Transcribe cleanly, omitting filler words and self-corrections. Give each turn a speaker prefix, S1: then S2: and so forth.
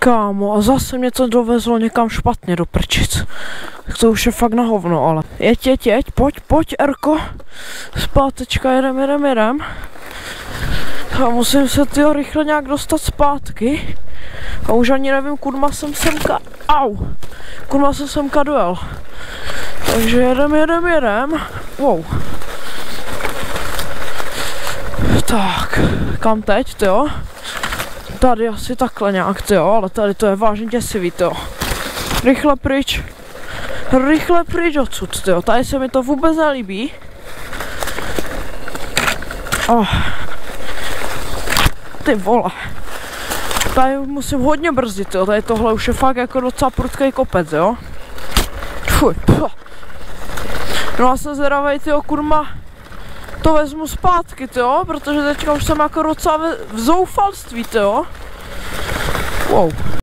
S1: Kámo, a zase mě to dovezlo někam špatně do prčic. Tak to už je fakt na hovno, ale. Jeď, pojď, Erko. Zpátečka, jedem. A musím se rychle nějak dostat zpátky. A už ani nevím, kudma jsem semka... Kudma jsem semka dojel. Takže jedem. Wow. Tak, kam teď, tyjo? Tady asi takhle nějak, tyjo, ale tady to je vážně děsivý, tyjo. Rychle pryč odsud, tyjo. Tady se mi to vůbec nelíbí. Ty vole. Tady musím hodně brzdit, jo. Tady tohle už je fakt jako docela prudký kopec, jo. Fuj. No a jsem zvědavej, tyjo, kurma. To vezmu zpátky, tyjo, protože teďka už jsem jako docela v zoufalství, tyjo. Wow.